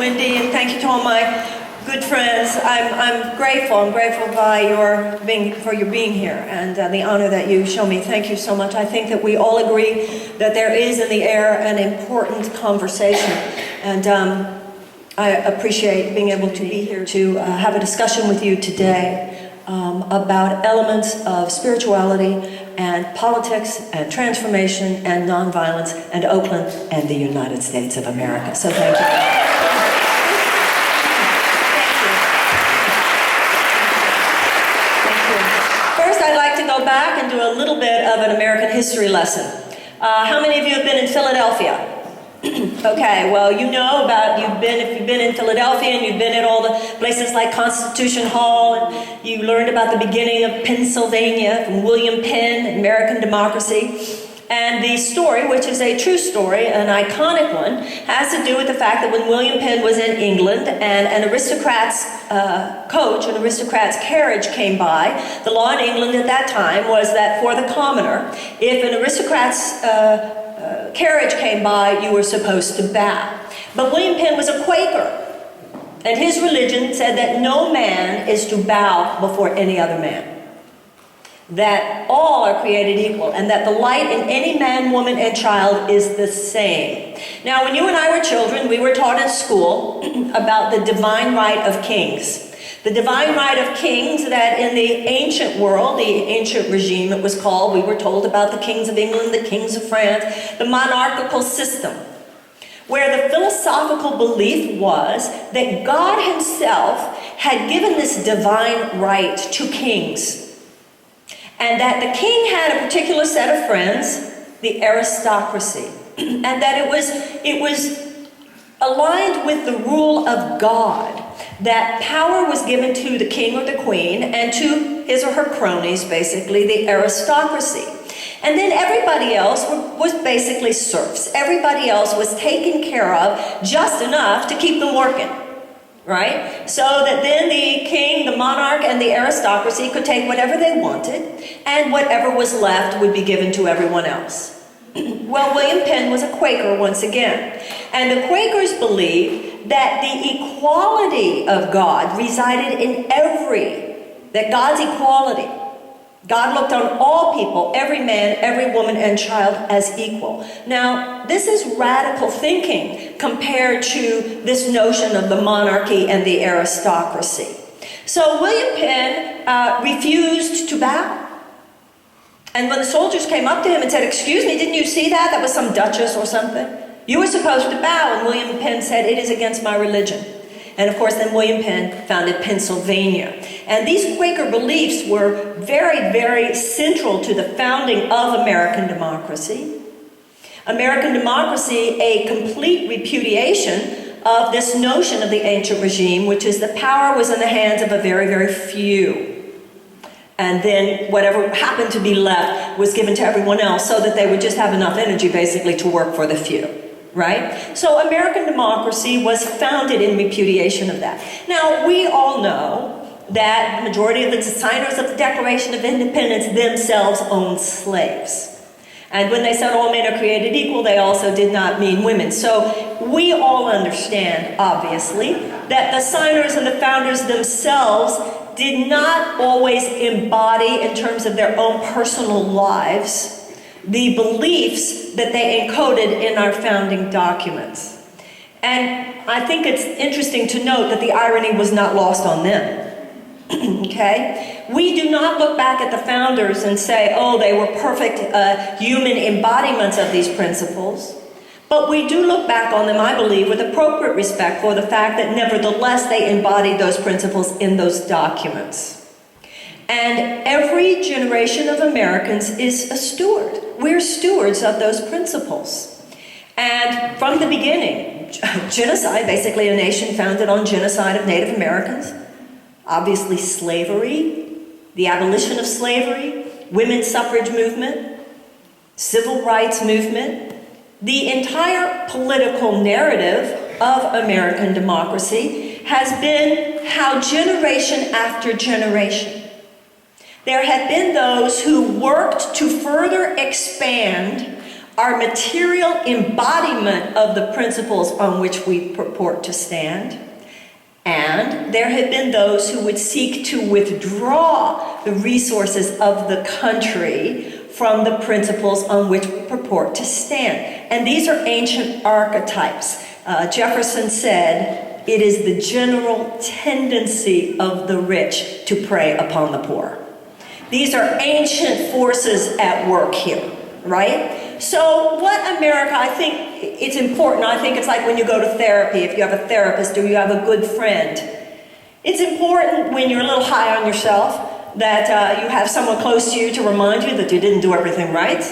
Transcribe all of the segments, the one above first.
Wendy, and thank you to all my good friends. I'm grateful. I'm grateful for your being here and the honor that you show me. Thank you so much. I think that we all agree that there is in the air an important conversation, and I appreciate being able to be here to have a discussion with you today about elements of spirituality and politics and transformation and nonviolence and Oakland and the United States of America. So thank you. Go back and do a little bit of an American history lesson. How many of you have been in Philadelphia? Okay, well, you know about, if you've been in Philadelphia and you've been at all the places like Constitution Hall, and you learned about the beginning of Pennsylvania from William Penn, American democracy. And the story, which is a true story, an iconic one, has to do with the fact that when William Penn was in England and an aristocrat's coach, an aristocrat's carriage came by, the law in England at that time was that for the commoner, if an aristocrat's carriage came by, you were supposed to bow. But William Penn was a Quaker, and his religion said that no man is to bow before any other man. That all are created equal, and that the light in any man, woman, and child is the same. Now, when you and I were children, we were taught in school about the divine right of kings. The divine right of kings that in the ancient world, the ancient regime it was called, we were told about the kings of England, the kings of France, the monarchical system, where the philosophical belief was that God himself had given this divine right to kings. And that the king had a particular set of friends, the aristocracy, and that it was aligned with the rule of God, that power was given to the king or the queen and to his or her cronies, basically, the aristocracy. And then everybody else was basically serfs. Everybody else was taken care of just enough to keep them working. Right? So that then the king, the monarch, and the aristocracy could take whatever they wanted, and whatever was left would be given to everyone else. Well, William Penn was a Quaker once again. And the Quakers believed that the equality of God resided in that God's equality. God looked on all people, every man, every woman, and child as equal. Now, this is radical thinking compared to this notion of the monarchy and the aristocracy. So William Penn refused to bow. And when the soldiers came up to him and said, "Excuse me, didn't you see that? That was some duchess or something. You were supposed to bow." And William Penn said, "It is against my religion." And of course, then William Penn founded Pennsylvania. And these Quaker beliefs were very, very central to the founding of American democracy. American democracy, a complete repudiation of this notion of the ancient regime, which is that power was in the hands of a very, very few. And then whatever happened to be left was given to everyone else so that they would just have enough energy, basically, to work for the few. Right? So American democracy was founded in repudiation of that. Now, we all know that the majority of the signers of the Declaration of Independence themselves owned slaves. And when they said all men are created equal, they also did not mean women. So we all understand, obviously, that the signers and the founders themselves did not always embody, in terms of their own personal lives, the beliefs that they encoded in our founding documents. And I think it's interesting to note that the irony was not lost on them. Okay? We do not look back at the founders and say, oh, they were perfect human embodiments of these principles. But we do look back on them, I believe, with appropriate respect for the fact that nevertheless they embodied those principles in those documents. And every generation of Americans is a steward. We're stewards of those principles. And from the beginning, genocide, basically a nation founded on genocide of Native Americans, obviously slavery, the abolition of slavery, women's suffrage movement, civil rights movement, the entire political narrative of American democracy has been how generation after generation, there have been those who worked to further expand are material embodiment of the principles on which we purport to stand. And there have been those who would seek to withdraw the resources of the country from the principles on which we purport to stand. And these are ancient archetypes. Jefferson said, "It is the general tendency of the rich to prey upon the poor." These are ancient forces at work here, right? So what America, I think it's important, I think it's like when you go to therapy, if you have a therapist or you have a good friend. It's important when you're a little high on yourself that you have someone close to you to remind you that you didn't do everything right.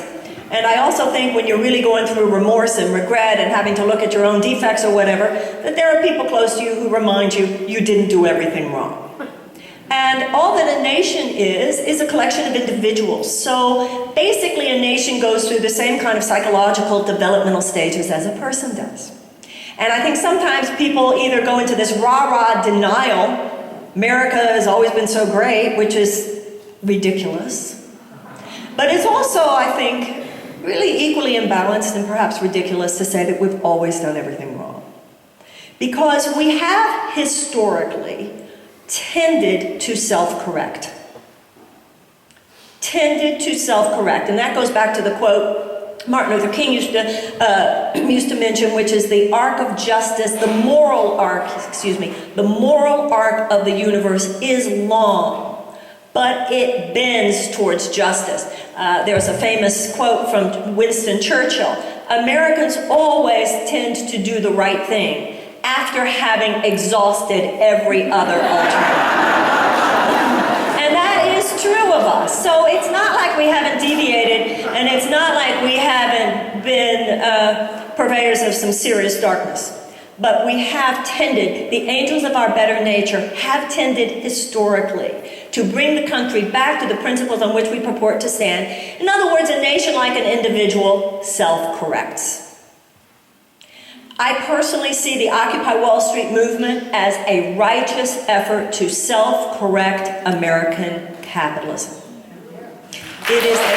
And I also think when you're really going through remorse and regret and having to look at your own defects or whatever, that there are people close to you who remind you you didn't do everything wrong. And all that a nation is a collection of individuals. So basically a nation goes through the same kind of psychological developmental stages as a person does. And I think sometimes people either go into this rah-rah denial, America has always been so great, which is ridiculous. But it's also, I think, really equally imbalanced and perhaps ridiculous to say that we've always done everything wrong. Because we have historically tended to self-correct. Tended to self-correct. And that goes back to the quote Martin Luther King used to mention, which is the arc of justice, the moral arc of the universe is long, but it bends towards justice. There's a famous quote from Winston Churchill: Americans always tend to do the right thing after having exhausted every other alternative. And that is true of us. So it's not like we haven't deviated, and it's not like we haven't been purveyors of some serious darkness. But we have tended, the angels of our better nature have tended historically to bring the country back to the principles on which we purport to stand. In other words, a nation, like an individual, self-corrects. I personally see the Occupy Wall Street movement as a righteous effort to self-correct American capitalism. It is a...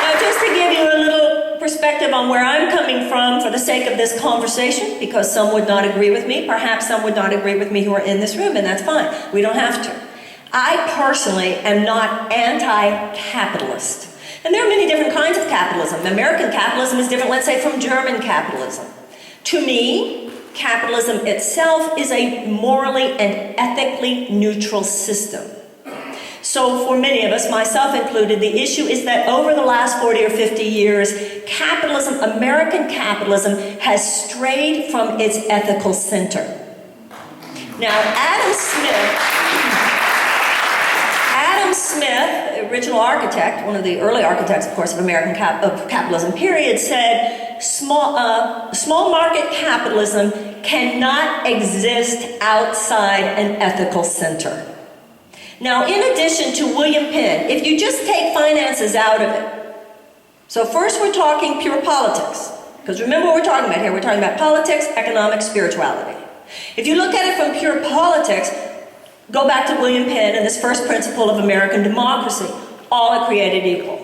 Now, just to give you a little perspective on where I'm coming from for the sake of this conversation, because some would not agree with me, perhaps some would not agree with me who are in this room, and that's fine. We don't have to. I personally am not anti-capitalist. And there are many different kinds of capitalism. American capitalism is different, let's say, from German capitalism. To me, capitalism itself is a morally and ethically neutral system. So for many of us, myself included, the issue is that over the last 40 or 50 years, capitalism, American capitalism, has strayed from its ethical center. Now, Adam Smith, the original architect, one of the early architects, of course, of American capitalism, period, said small market capitalism cannot exist outside an ethical center. Now, in addition to William Penn, if you just take finances out of it, so first we're talking pure politics, because remember what we're talking about here, we're talking about politics, economics, spirituality. If you look at it from pure politics, go back to William Penn and this first principle of American democracy: all are created equal.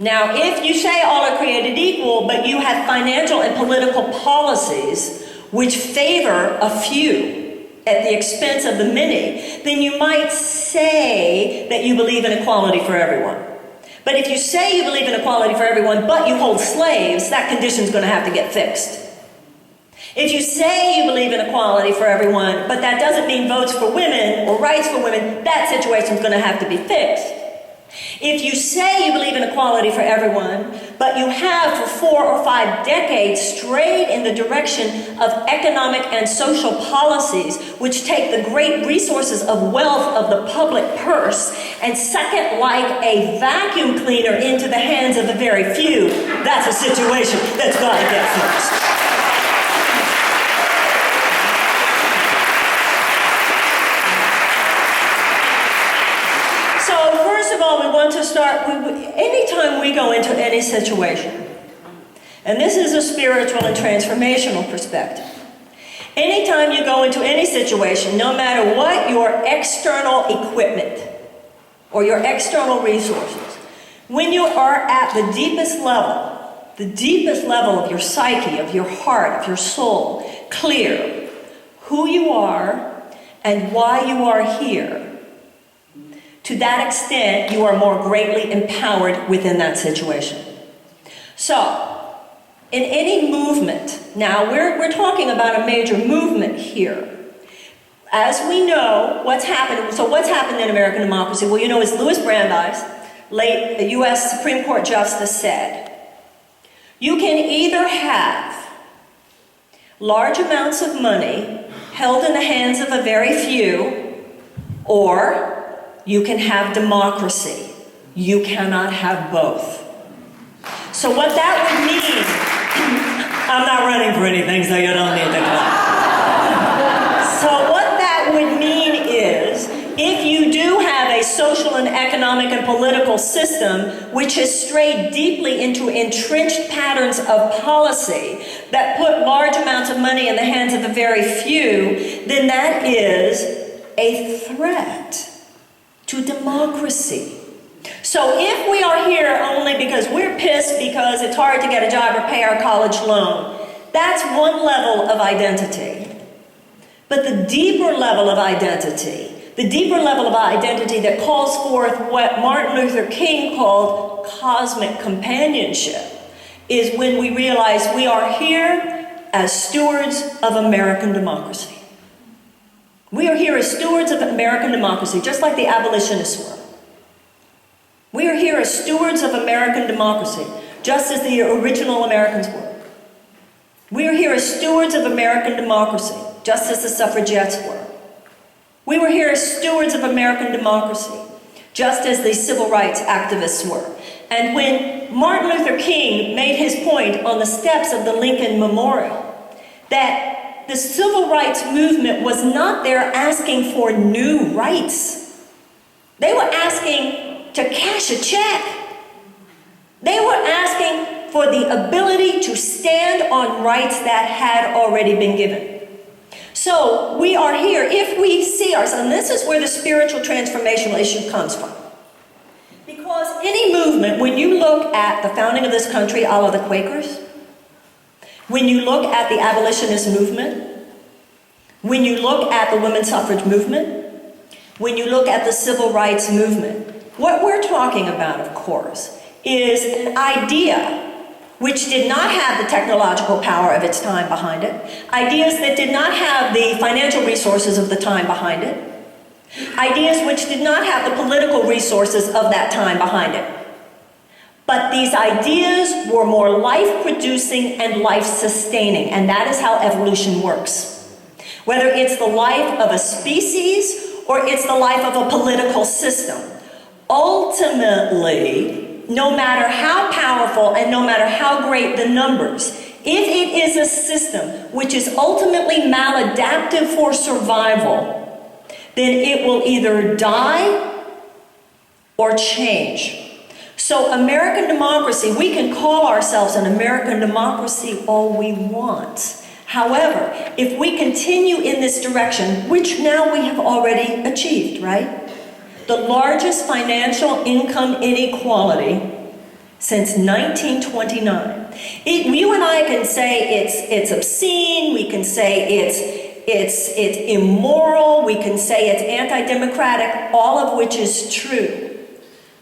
Now, if you say all are created equal, but you have financial and political policies which favor a few at the expense of the many, then you might say that you believe in equality for everyone. But if you say you believe in equality for everyone, but you hold slaves, that condition's going to have to get fixed. If you say you believe in equality for everyone, but that doesn't mean votes for women or rights for women, that situation's going to have to be fixed. If you say you believe in equality for everyone, but you have for 4 or 5 decades strayed in the direction of economic and social policies which take the great resources of wealth of the public purse and suck it like a vacuum cleaner into the hands of the very few, that's a situation that's got to get fixed. We want to start, anytime we go into any situation, and this is a spiritual and transformational perspective, Anytime you go into any situation, no matter what your external equipment or your external resources, when you are at the deepest level of your psyche, of your heart, of your soul, clear who you are and why you are here, to that extent, you are more greatly empowered within that situation. So, in any movement, now we're talking about a major movement here. As we know, what's happened in American democracy? Well, you know, as Louis Brandeis, late U.S. Supreme Court Justice, said, you can either have large amounts of money held in the hands of a very few, or you can have democracy. You cannot have both. So what that would mean, I'm not running for anything, so you don't need to clap. So what that would mean is, if you do have a social and economic and political system which has strayed deeply into entrenched patterns of policy that put large amounts of money in the hands of a very few, then that is a threat to democracy. So if we are here only because we're pissed because it's hard to get a job or pay our college loan, that's one level of identity. But the deeper level of identity that calls forth what Martin Luther King called cosmic companionship, is when we realize we are here as stewards of American democracy. We are here as stewards of American democracy, just like the abolitionists were. We are here as stewards of American democracy, just as the original Americans were. We are here as stewards of American democracy, just as the suffragettes were. We were here as stewards of American democracy, just as the civil rights activists were. And when Martin Luther King made his point on the steps of the Lincoln Memorial, that the civil rights movement was not there asking for new rights. They were asking to cash a check. They were asking for the ability to stand on rights that had already been given. So we are here, if we see ourselves, and this is where the spiritual transformational issue comes from. Because any movement, when you look at the founding of this country, a la the Quakers, when you look at the abolitionist movement, when you look at the women's suffrage movement, when you look at the civil rights movement, what we're talking about, of course, is an idea which did not have the technological power of its time behind it, ideas that did not have the financial resources of the time behind it, ideas which did not have the political resources of that time behind it. But these ideas were more life-producing and life-sustaining, and that is how evolution works. Whether it's the life of a species or it's the life of a political system, ultimately, no matter how powerful and no matter how great the numbers, if it is a system which is ultimately maladaptive for survival, then it will either die or change. So American democracy, we can call ourselves an American democracy all we want. However, if we continue in this direction, which now we have already achieved, right? The largest financial income inequality since 1929. You and I can say it's obscene, we can say it's immoral, we can say it's anti-democratic, all of which is true.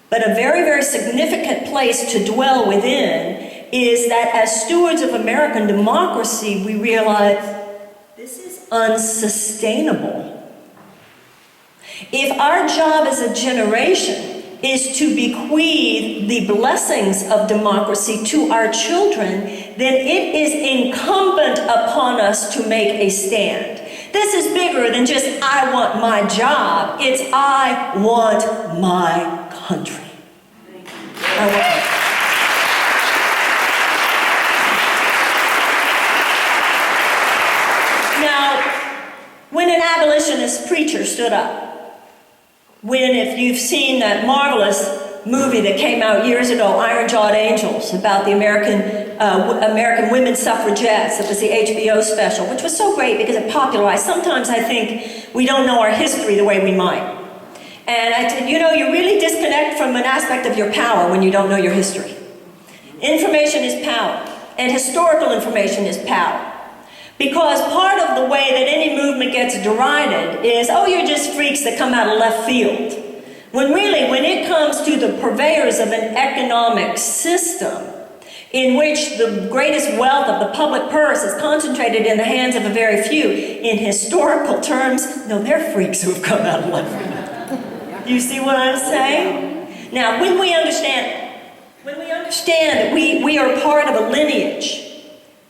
But a very, very significant place to dwell within is that as stewards of American democracy, we realize this is unsustainable. If our job as a generation is to bequeath the blessings of democracy to our children, then it is incumbent upon us to make a stand. This is bigger than just, I want my job. It's, I want my country. I want it. Now, when an abolitionist preacher stood up, if you've seen that marvelous movie that came out years ago, Iron-Jawed Angels, about the American American women suffragettes. It was the HBO special, which was so great because it popularized. Sometimes I think we don't know our history the way we might. And I said, you know, you really disconnect from an aspect of your power when you don't know your history. Information is power, and historical information is power. Because part of the way that any movement gets derided is, oh, you're just freaks that come out of left field. When really, when it comes to the purveyors of an economic system in which the greatest wealth of the public purse is concentrated in the hands of a very few, in historical terms, no, they're freaks who have come out of left field. You see what I'm saying? Now, when we understand that we are part of a lineage,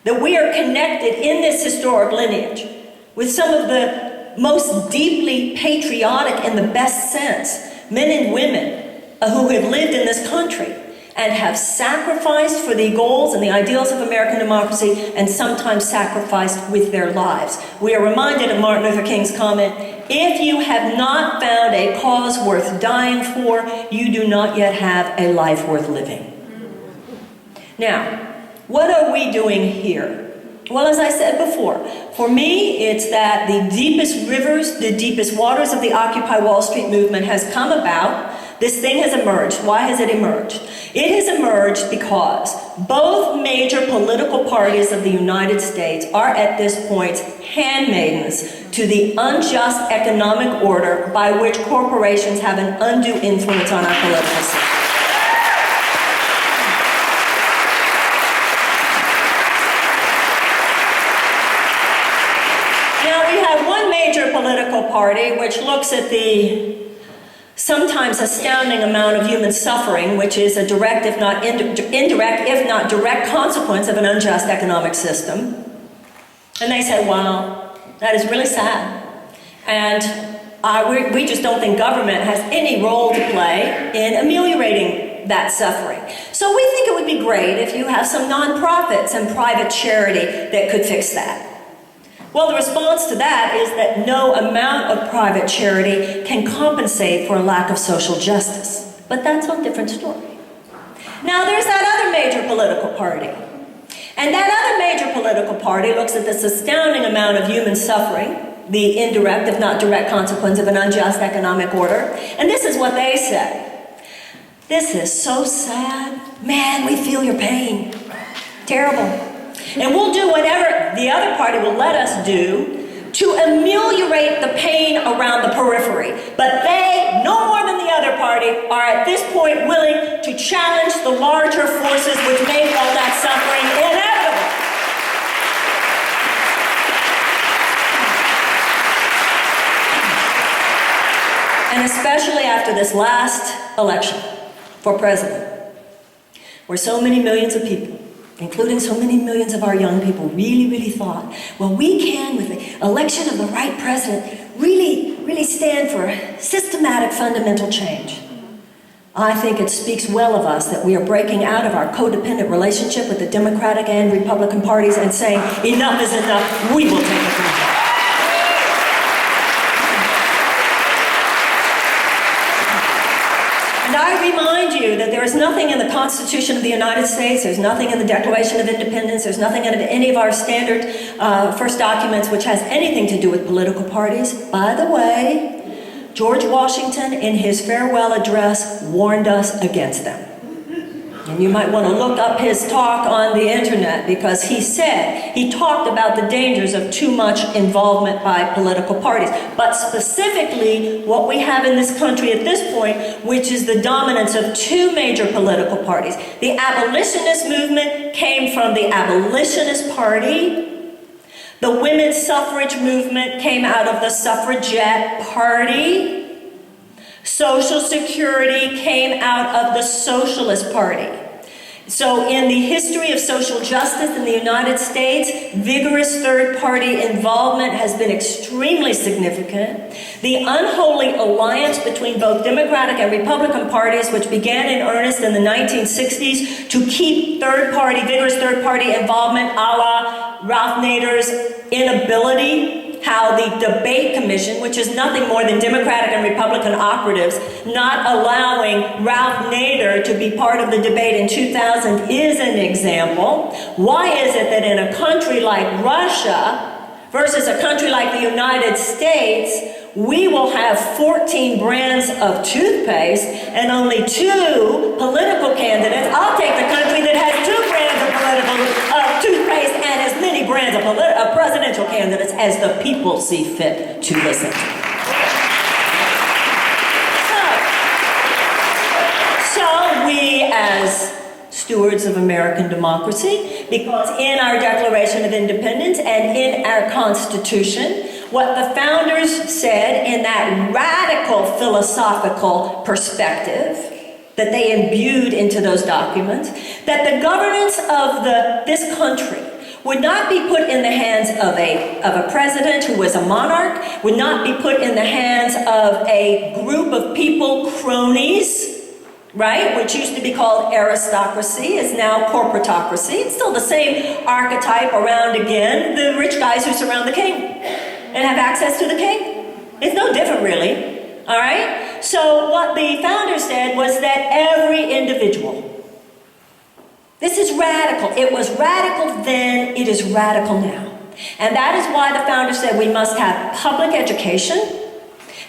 that we are connected in this historic lineage with some of the most deeply patriotic, in the best sense, men and women who have lived in this country and have sacrificed for the goals and the ideals of American democracy, and sometimes sacrificed with their lives. We are reminded of Martin Luther King's comment, if you have not found a cause worth dying for, you do not yet have a life worth living. Now, what are we doing here? Well, as I said before, for me, it's that the deepest rivers, the deepest waters of the Occupy Wall Street movement has come about. This thing has emerged. Why has it emerged? It has emerged because both major political parties of the United States are at this point handmaidens to the unjust economic order by which corporations have an undue influence on our political system. Political party which looks at the sometimes astounding amount of human suffering, which is a direct, if not indirect, if not direct consequence of an unjust economic system. And they say, wow, that is really sad. And we just don't think government has any role to play in ameliorating that suffering. So we think it would be great if you have some nonprofits and private charity that could fix that. Well, the response to that is that no amount of private charity can compensate for a lack of social justice. But that's a different story. Now, there's that other major political party. And that other major political party looks at this astounding amount of human suffering, the indirect, if not direct consequence of an unjust economic order. And this is what they say. This is so sad. Man, we feel your pain. Terrible. And we'll do whatever the other party will let us do to ameliorate the pain around the periphery. But they, no more than the other party, are at this point willing to challenge the larger forces which make all that suffering inevitable. And especially after this last election for president, where so many millions of people, including so many millions of our young people, really thought, well, we can, with the election of the right president, really stand for systematic fundamental change. I think it speaks well of us that we are breaking out of our codependent relationship with the Democratic and Republican parties and saying, enough is enough, we will take it from here. And I remind you that there is nothing in the Constitution of the United States, there's nothing in the Declaration of Independence, there's nothing in any of our standard first documents which has anything to do with political parties. By the way, George Washington, in his farewell address, warned us against them. And you might want to look up his talk on the internet, because he talked about the dangers of too much involvement by political parties. But specifically, what we have in this country at this point, which is the dominance of two major political parties. The abolitionist movement came from the abolitionist party. The women's suffrage movement came out of the suffragette party. Social Security came out of the Socialist Party. So in the history of social justice in the United States, vigorous third-party involvement has been extremely significant. The unholy alliance between both Democratic and Republican parties, which began in earnest in the 1960s to keep vigorous third-party involvement, a la Ralph Nader's inability how the debate commission, which is nothing more than Democratic and Republican operatives not allowing Ralph Nader to be part of the debate in 2000 is an example. Why is it that in a country like Russia versus a country like the United States, we will have 14 brands of toothpaste and only 2 political candidates? I'll take the country that has 2 brands of toothpaste and as many brands of presidential candidates as the people see fit to listen to. So we as stewards of American democracy, because in our Declaration of Independence and in our Constitution, what the founders said in that radical philosophical perspective that they imbued into those documents, that the governance of this country would not be put in the hands of a president who was a monarch, would not be put in the hands of a group of people, cronies, right, which used to be called aristocracy, is now corporatocracy. It's still the same archetype around again, the rich guys who surround the king and have access to the king. It's no different, really, all right? So what the founders said was that every individual, this is radical. It was radical then, it is radical now. And that is why the founders said we must have public education,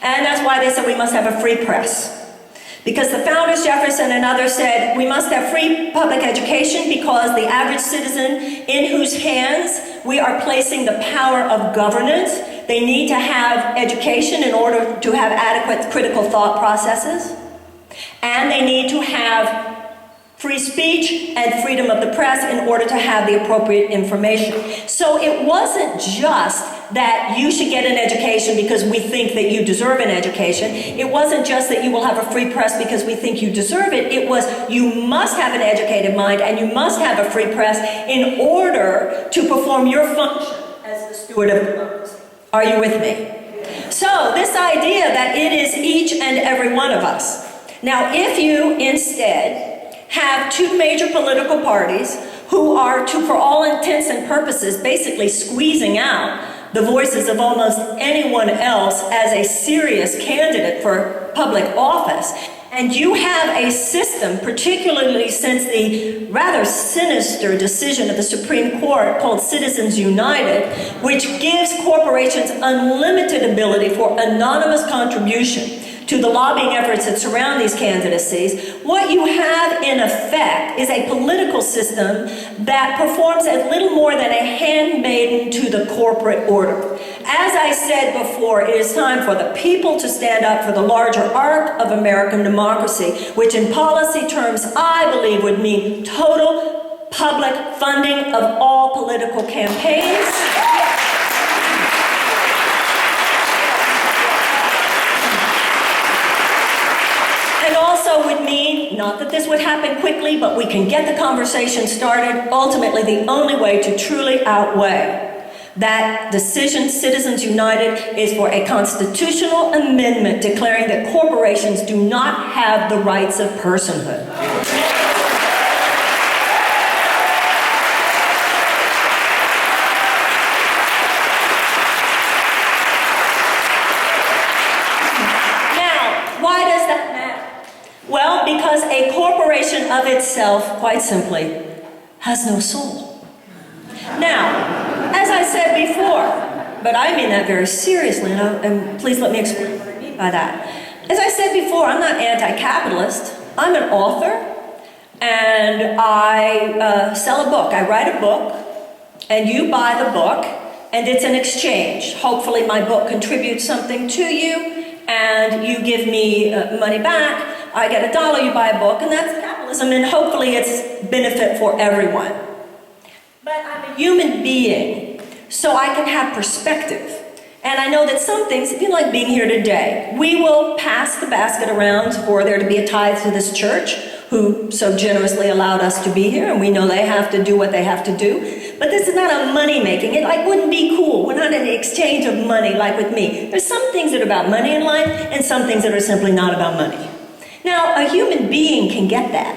and that's why they said we must have a free press. Because the founders, Jefferson and others, said we must have free public education because the average citizen in whose hands we are placing the power of governance, they need to have education in order to have adequate critical thought processes. And they need to have free speech and freedom of the press in order to have the appropriate information. So it wasn't just that you should get an education because we think that you deserve an education. It wasn't just that you will have a free press because we think you deserve it. It was you must have an educated mind and you must have a free press in order to perform your function as the steward of democracy. Are you with me? So this idea that it is each and every one of us. Now, if you instead have 2 major political parties who are, for all intents and purposes, basically squeezing out the voices of almost anyone else as a serious candidate for public office, and you have a system, particularly since the rather sinister decision of the Supreme Court called Citizens United, which gives corporations unlimited ability for anonymous contribution to the lobbying efforts that surround these candidacies, what you have in effect is a political system that performs as little more than a handmaiden to the corporate order. As I said before, it is time for the people to stand up for the larger arc of American democracy, which in policy terms, I believe, would mean total public funding of all political campaigns. Would mean, not that this would happen quickly, but we can get the conversation started. Ultimately, the only way to truly outweigh that decision, Citizens United, is for a constitutional amendment declaring that corporations do not have the rights of personhood. Well, because a corporation of itself, quite simply, has no soul. Now, as I said before, but I mean that very seriously, and please let me explain what I mean by that. As I said before, I'm not anti-capitalist. I'm an author, and I sell a book. I write a book, and you buy the book, and it's an exchange. Hopefully my book contributes something to you, and you give me money back. I get $1, you buy a book, and that's capitalism, and hopefully it's benefit for everyone. But I'm a human being, so I can have perspective. And I know that some things, if you like being here today, we will pass the basket around for there to be a tithe to this church, who so generously allowed us to be here, and we know they have to do what they have to do. But this is not a money-making. It wouldn't be cool. We're not in an exchange of money like with me. There's some things that are about money in life, and some things that are simply not about money. Now, a human being can get that.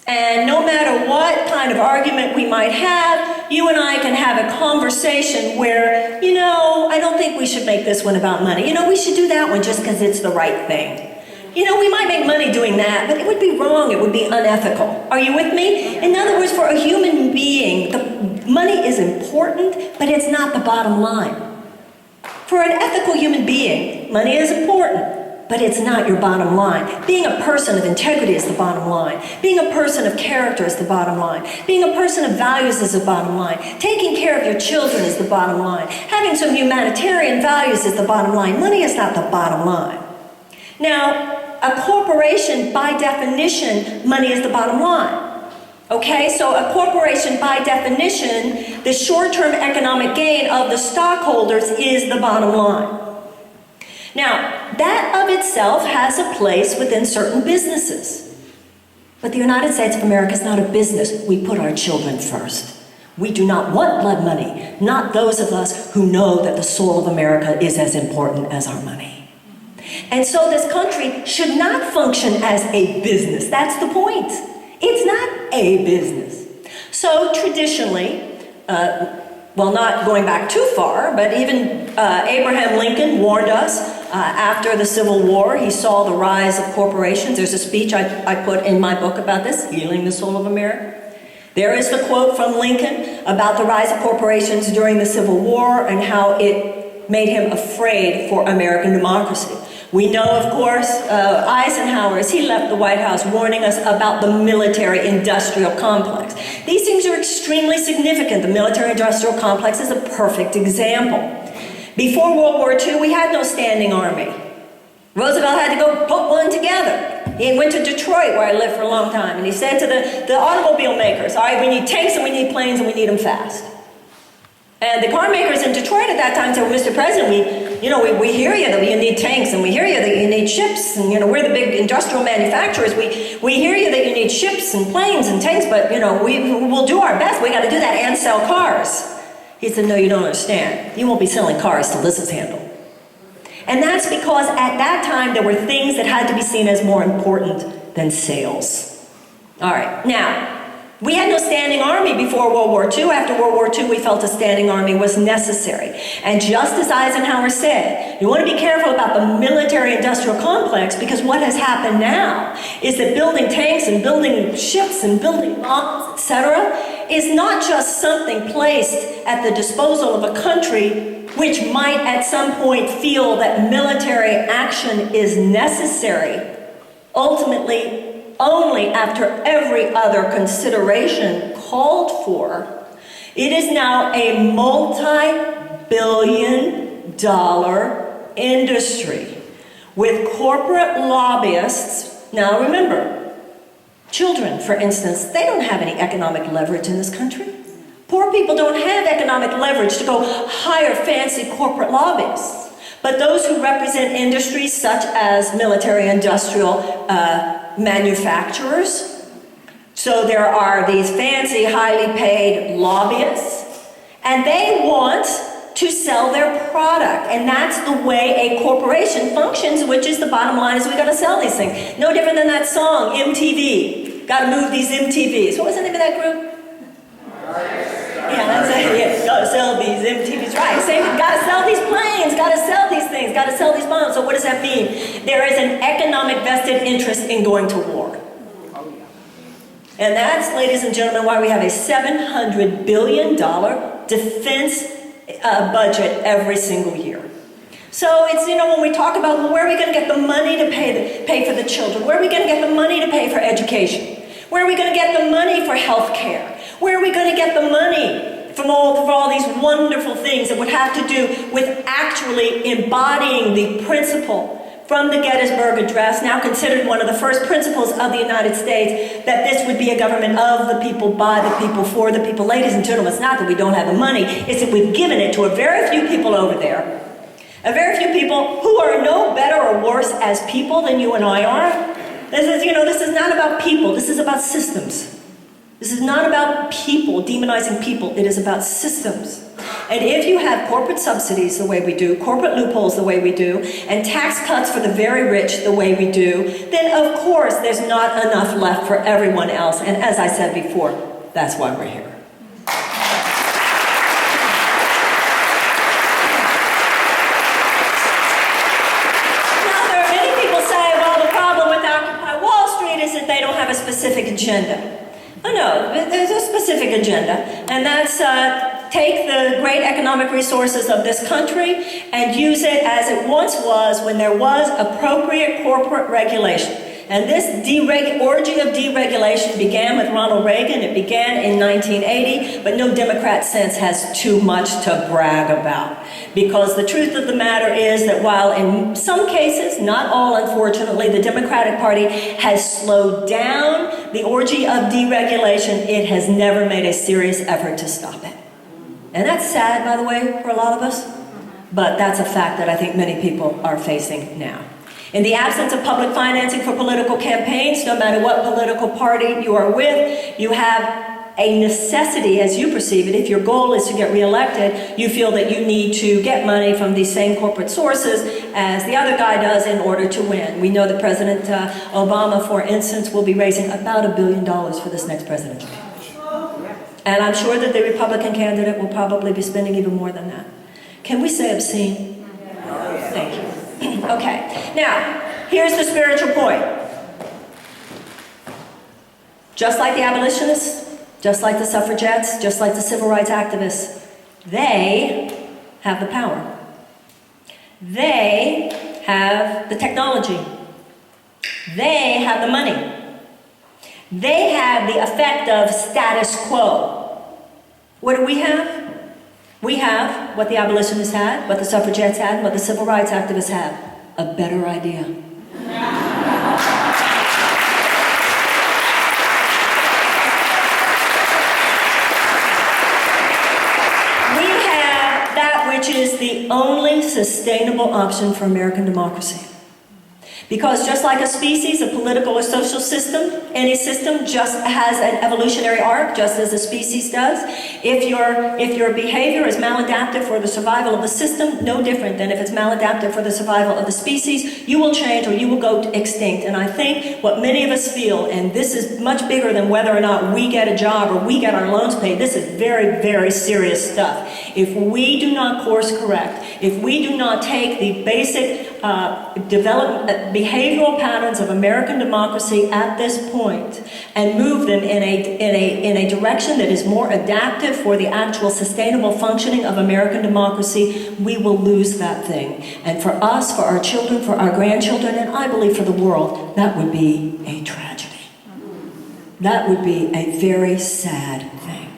And no matter what kind of argument we might have, you and I can have a conversation where, you know, I don't think we should make this one about money. You know, we should do that one just because it's the right thing. You know, we might make money doing that, but it would be wrong, it would be unethical. Are you with me? In other words, for a human being, the money is important, but it's not the bottom line. For an ethical human being, money is important, but it's not your bottom line. Being a person of integrity is the bottom line. Being a person of character is the bottom line. Being a person of values is the bottom line. Taking care of your children is the bottom line. Having some humanitarian values is the bottom line. Money is not the bottom line. Now, a corporation, by definition, money is the bottom line. Okay, so a corporation, by definition, the short-term economic gain of the stockholders is the bottom line. Now, that of itself has a place within certain businesses. But the United States of America is not a business. We put our children first. We do not want blood money, not those of us who know that the soul of America is as important as our money. And so this country should not function as a business. That's the point. It's not a business. So traditionally, well, not going back too far, but even Abraham Lincoln warned us after the Civil War. He saw the rise of corporations. There's a speech I put in my book about this, Healing the Soul of America. There is the quote from Lincoln about the rise of corporations during the Civil War and how it made him afraid for American democracy. We know, of course, Eisenhower, as he left the White House, warning us about the military-industrial complex. These things are extremely significant. The military-industrial complex is a perfect example. Before World War II, we had no standing army. Roosevelt had to go put one together. He went to Detroit, where I lived for a long time, and he said to the automobile makers, all right, we need tanks and we need planes and we need them fast. And the car makers in Detroit at that time said, well, Mr. President, we hear you that you need tanks, and we hear you that you need ships, and we're the big industrial manufacturers. We hear you that you need ships and planes and tanks, but we'll do our best. We got to do that and sell cars. He said, no, you don't understand. You won't be selling cars till this is handled. And that's because at that time there were things that had to be seen as more important than sales. All right, now, we had no standing army before World War II. After World War II, we felt a standing army was necessary. And just as Eisenhower said, you want to be careful about the military-industrial complex, because what has happened now is that building tanks and building ships and building bombs, etc., is not just something placed at the disposal of a country which might at some point feel that military action is necessary. Ultimately, only after every other consideration called for, it is now a multi-billion-dollar industry with corporate lobbyists. Now remember, children, for instance, they don't have any economic leverage in this country. Poor people don't have economic leverage to go hire fancy corporate lobbyists. But those who represent industries such as military-industrial manufacturers. So there are these fancy, highly paid lobbyists, and they want to sell their product. And that's the way a corporation functions, which is the bottom line is we got to sell these things. No different than that song, MTV. Got to move these MTVs. What was the name of that group? Yeah, that's it. Yeah, got to sell these MTVs. Right. Same. Got to sell these planes. Got to sell these things. Got to sell these bombs. So what does that mean? There is an economic vested interest in going to war. And that's, ladies and gentlemen, why we have a $700 billion defense budget every single year. So it's, when we talk about, well, where are we going to get the money to pay for the children? Where are we going to get the money to pay for education? Where are we going to get the money for health care? Where are we going to get the money for all these wonderful things that would have to do with actually embodying the principle from the Gettysburg Address, now considered one of the first principles of the United States, that this would be a government of the people, by the people, for the people. Ladies and gentlemen, it's not that we don't have the money, it's that we've given it to a very few people over there, a very few people who are no better or worse as people than you and I are. This is not about people, this is about systems. This is not about people, demonizing people, it is about systems. And if you have corporate subsidies the way we do, corporate loopholes the way we do, and tax cuts for the very rich the way we do, then of course there's not enough left for everyone else. And as I said before, that's why we're here. specific agenda. Oh no, there's a specific agenda, and that's take the great economic resources of this country and use it as it once was when there was appropriate corporate regulation. And this orgy of deregulation began with Ronald Reagan. It began in 1980, but no Democrat since has too much to brag about. Because the truth of the matter is that while in some cases, not all unfortunately, the Democratic Party has slowed down the orgy of deregulation, it has never made a serious effort to stop it. And that's sad, by the way, for a lot of us, but that's a fact that I think many people are facing now. In the absence of public financing for political campaigns, no matter what political party you are with, you have a necessity, as you perceive it. If your goal is to get reelected, you feel that you need to get money from these same corporate sources as the other guy does in order to win. We know that President Obama, for instance, will be raising about $1 billion for this next presidency. And I'm sure that the Republican candidate will probably be spending even more than that. Can we say obscene? Thank you. Okay, now, here's the spiritual point. Just like the abolitionists, just like the suffragettes, just like the civil rights activists, they have the power. They have the technology. They have the money. They have the effect of status quo. What do we have? We have what the abolitionists had, what the suffragettes had, and what the civil rights activists had. A better idea. We have that which is the only sustainable option for American democracy. Because just like a species, a political or social system, any system just has an evolutionary arc, just as a species does. If your behavior is maladaptive for the survival of the system, no different than if it's maladaptive for the survival of the species, you will change or you will go extinct. And I think what many of us feel, and this is much bigger than whether or not we get a job or we get our loans paid, this is very, very serious stuff. If we do not course correct, if we do not take the basic behavioral patterns of American democracy at this point and move them in a direction that is more adaptive for the actual sustainable functioning of American democracy, we will lose that thing. And for us, for our children, for our grandchildren, and I believe for the world, that would be a tragedy. That would be a very sad thing.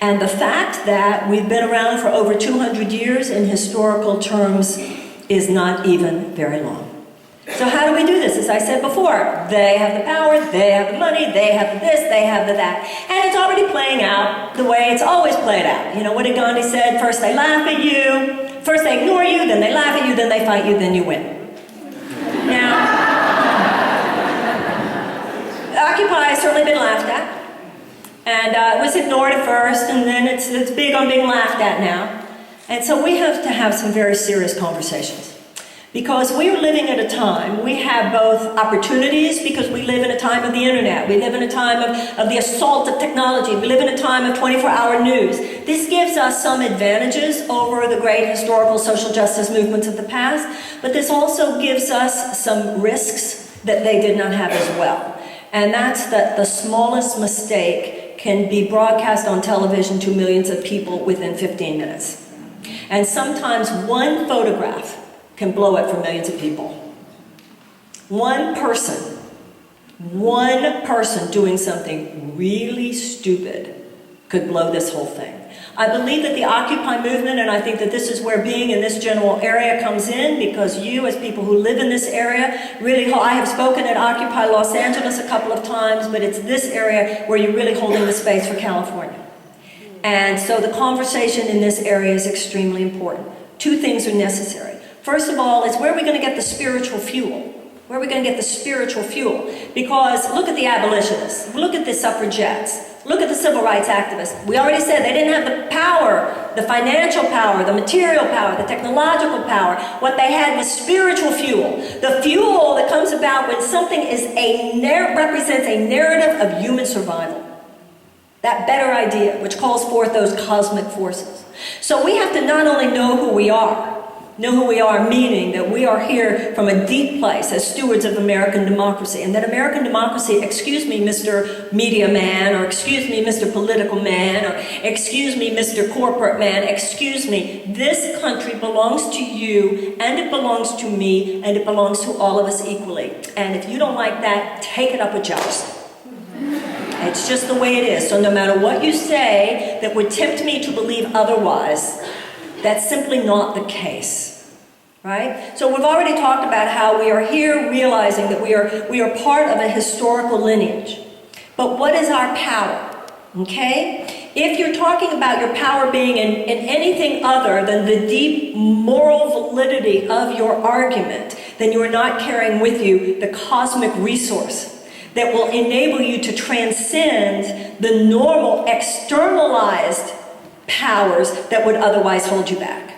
And the fact that we've been around for over 200 years in historical terms is not even very long. So how do we do this? As I said before, they have the power, they have the money, they have the this, they have the that. And it's already playing out the way it's always played out. You know, what did Gandhi said? First they laugh at you, first they ignore you, then they laugh at you, then they fight you, then you win. Now, Occupy has certainly been laughed at. And it was ignored at first, and then it's big on being laughed at now. And so we have to have some very serious conversations. Because we are living at a time, we have both opportunities because we live in a time of the internet. We live in a time of the assault of technology. We live in a time of 24-hour news. This gives us some advantages over the great historical social justice movements of the past, but this also gives us some risks that they did not have as well. And that's that the smallest mistake can be broadcast on television to millions of people within 15 minutes. And sometimes one photograph can blow it for millions of people. One person doing something really stupid could blow this whole thing. I believe that the Occupy movement, and I think that this is where being in this general area comes in, because you as people who live in this area, really, I have spoken at Occupy Los Angeles a couple of times, but it's this area where you're really holding the space for California. And so the conversation in this area is extremely important. Two things are necessary. First of all, is where are we going to get the spiritual fuel? Where are we going to get the spiritual fuel? Because look at the abolitionists, look at the suffragettes, look at the civil rights activists. We already said they didn't have the power, the financial power, the material power, the technological power. What they had was spiritual fuel. The fuel that comes about when something represents a narrative of human survival. That better idea, which calls forth those cosmic forces. So we have to not only know who we are, know who we are, meaning that we are here from a deep place as stewards of American democracy, and that American democracy, excuse me, Mr. Media Man, or excuse me, Mr. Political Man, or excuse me, Mr. Corporate Man, excuse me, this country belongs to you, and it belongs to me, and it belongs to all of us equally. And if you don't like that, take it up with Jefferson. It's just the way it is. So no matter what you say that would tempt me to believe otherwise, that's simply not the case, right? So we've already talked about how we are here realizing that we are part of a historical lineage. But what is our power, okay? If you're talking about your power being in anything other than the deep moral validity of your argument, then you are not carrying with you the cosmic resource that will enable you to transcend the normal externalized powers that would otherwise hold you back.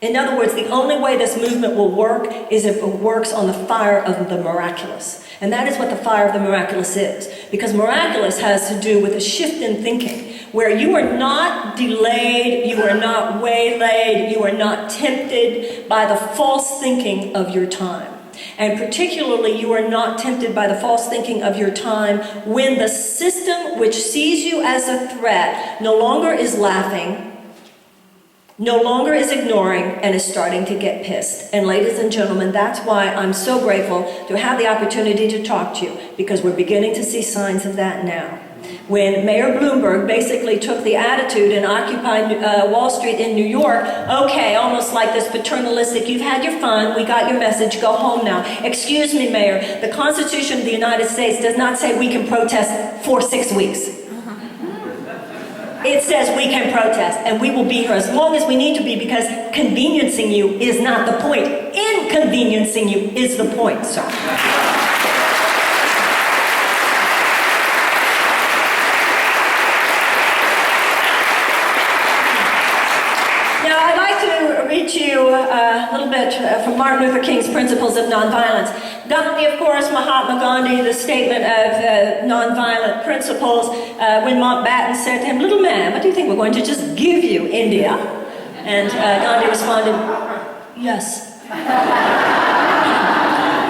In other words, the only way this movement will work is if it works on the fire of the miraculous. And that is what the fire of the miraculous is. Because miraculous has to do with a shift in thinking, where you are not delayed, you are not waylaid, you are not tempted by the false thinking of your time. And particularly, you are not tempted by the false thinking of your time when the system which sees you as a threat no longer is laughing, no longer is ignoring, and is starting to get pissed. And ladies and gentlemen, that's why I'm so grateful to have the opportunity to talk to you, because we're beginning to see signs of that now. When Mayor Bloomberg basically took the attitude and occupied Wall Street in New York, okay, almost like this paternalistic, you've had your fun, we got your message, go home now. Excuse me, Mayor, the Constitution of the United States does not say we can protest for 6 weeks. It says we can protest, and we will be here as long as we need to be, because conveniencing you is not the point. Inconveniencing you is the point, sir. Read you a little bit from Martin Luther King's Principles of Nonviolence. Gandhi, of course, Mahatma Gandhi, the statement of nonviolent principles, when Mountbatten said to him, "Little man, what do you think, we're going to just give you India?" And Gandhi responded, "Yes."